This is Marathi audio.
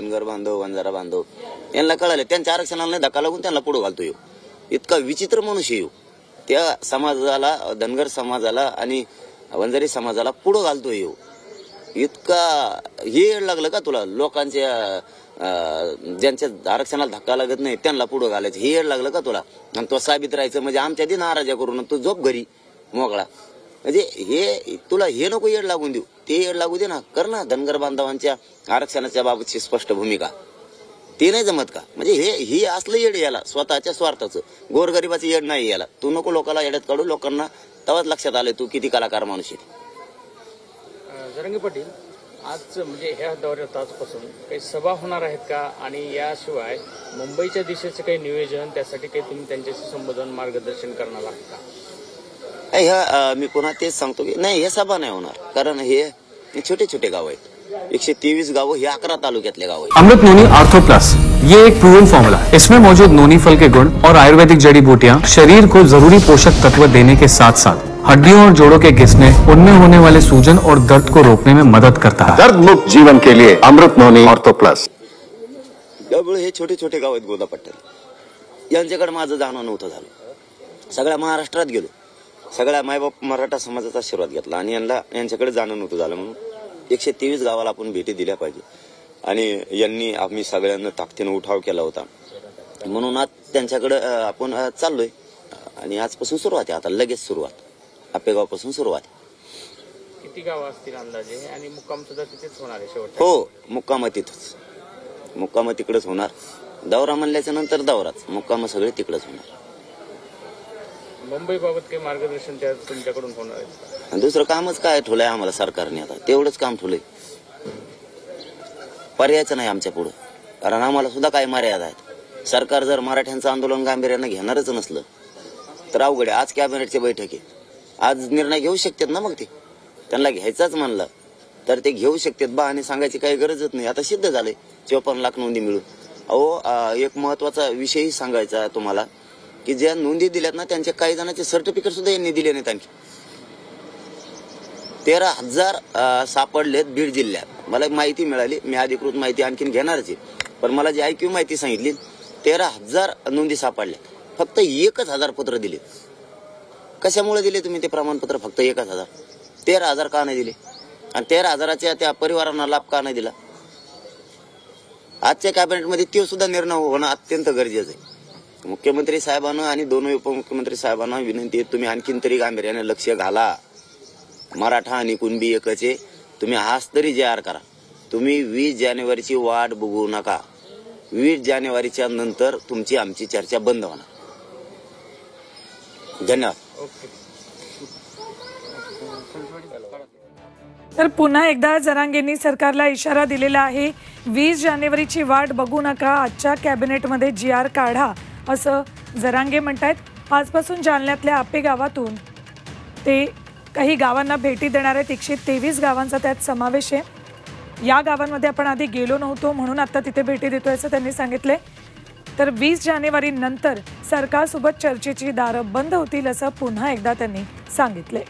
धनगर बांधव, वंजारा बांधव यांना कळाले, त्यांच्या आरक्षणाला नाही धक्का लागून त्यांना पुढे घालतो. इतका विचित्र मनुष्य येऊ त्या समाजाला, धनगर समाजाला आणि वंजारी समाजाला पुढे घालतो. येऊ इतका हे येड लागलं का तुला? लोकांच्या ज्यांच्या आरक्षणाला धक्का लागत नाही त्यांना पुढे घालायचं हे येड लागलं का तुला? आणि तो साबित राहायचं म्हणजे आमच्या दिन नाराजा करून तू झोप घरी मोकळा. म्हणजे हे तुला हे नको येड लागून देऊ, ते येड लागू दे ना. कर ना धनगर बांधवांच्या आरक्षणाच्या बाबतची स्पष्ट भूमिका. ते नाही जमत का? म्हणजे हे असलं येड याला स्वतःच्या स्वार्थाचं, गोरगरिबाचं येड नाही याला. तू नको लोकांना येड्यात काढू. लोकांना तेव्हाच लक्षात आलं तू किती कलाकार माणूस आहे. जरांगे पाटील, आज म्हणजे ह्या दौऱ्यात आजपासून काही सभा होणार आहेत का? आणि याशिवाय मुंबईच्या दिशेचं काही नियोजन, त्यासाठी काही तुम्ही त्यांच्याशी संबोधन, मार्गदर्शन करणार आहात का? ह्या मी पुन्हा तेच सांगतो की नाही, हे सभा नाही होणार. कारण हे छोटे छोटे गाव आहेत. 123 गावं हे 11 तालुक्यातले गाव आहेत. अमृत नोनी आर्थो प्लस, ये एक प्रूवन फॉर्मूला है। इसमें मौजूद नोनी फल के गुण और आयुर्वेदिक जड़ी बूटियां शरीर को जरूरी पोषक तत्व देने के साथ साथ हड्डियों और जोड़ों के घिसने, उनमें होने वाले सूजन और दर्द को रोकने में मदद करता है। दर्द मुक्त जीवन के लिए अमृत नोनी आर्थो प्लस। हे छोटे छोटे गाव आहेत गोदापट्ट्यात. यांच्याकडे माझं जाणं नव्हतं झालं. सगळ्या महाराष्ट्रात गेलो, सगळ्या मायबाप मराठा समाजाचा आशीर्वाद घेतला आणि यांच्याकडे जाणं नव्हतं झालं. म्हणून 123 गावाला आपण भेटी दिल्या पाहिजे. आणि यांनी आम्ही सगळ्यांना ताकदीने उठाव केला होता. म्हणून आज त्यांच्याकडे आपण चाललोय. आणि आजपासून सुरुवात आहे. आता लगेच सुरुवात, आपेगावपासून सुरुवात. किती गाव असतील अंदाजे? आणि मुक्काम सुद्धा तिथेच होणार आहे शेवट? हो, मुक्काम तिथंच. मुक्काम तिकडेच होणार. दौरा म्हणल्याच्या नंतर दौराच, मुक्काम सगळे तिकडेच होणार. मुंबई बाबत काही मार्गदर्शन तुमच्याकडून होणार आहे? दुसरं कामच काय ठेवलंय आम्हाला सरकारने? आता तेवढंच काम ठेवलंय. पर्यायच नाही आमच्या पुढे. कारण आम्हाला सुद्धा काही मर्यादा आहेत. सरकार जर मराठ्यांचं आंदोलन गांभीर्यानं घेणारच नसलं तर अवघड आहे. आज कॅबिनेटची बैठक आहे. आज निर्णय घेऊ शकतात ना. मग ते त्यांना घ्यायचाच म्हणलं तर ते घेऊ शकतात बा. आणि सांगायची काही गरजच नाही. आता सिद्ध झालंय 54 लाख नोंदी मिळून. एक महत्वाचा विषयही सांगायचा तुम्हाला की ज्या नोंदी दिल्यात ना त्यांच्या काही जणांचे सर्टिफिकेट सुद्धा यांनी दिले नाहीत. आणखी 13,000 सापडलेत बीड जिल्ह्यात. मला माहिती मिळाली, मी अधिकृत माहिती आणखीन घेणारच आहे. पण मला जी IQ माहिती सांगितली 13,000 नोंदी सापडल्या. फक्त 1,000 पत्र दिले. कशामुळे दिले तुम्ही ते प्रमाणपत्र? फक्त 1,000. 13,000 का नाही दिले? आणि 13,000च्या त्या परिवारांना लाभ का नाही दिला? आजच्या कॅबिनेटमध्ये ते सुद्धा निर्णय होणं अत्यंत गरजेचं आहे. मुख्यमंत्री साहेबांना आणि दोन्ही उपमुख्यमंत्री साहेबांना विनंती आहे, तुम्ही आणखीन तरी गांभीर्याने लक्ष घाला. मराठा आणि कुणबी एकच आहे. तुम्ही आज तरी JR करा. तुम्ही 20 जानेवारीची वाट बघू नका. 20 जानेवारीच्या नंतर तुमची आमची चर्चा बंद होणार. धन्यवाद. तर पुन्हा एकदा जरांगेंनी सरकारला इशारा दिलेला आहे. 20 जानेवारीची वाट बघू नका, आजच्या कॅबिनेटमध्ये JR काढा, असं जरांगे म्हणतायत. आजपासून जालन्यातल्या आपे गावातून ते काही गावांना भेटी देणार आहेत. 123 गावांचा त्यात समावेश आहे. या गावांमध्ये आपण आधी गेलो नव्हतो म्हणून आता तिथे भेटी देतोय असं त्यांनी सांगितले. तर 20 जानेवारी नंतर सरकारसोबत चर्चेची दारं बंद होतील असं पुन्हा एकदा त्यांनी सांगितले.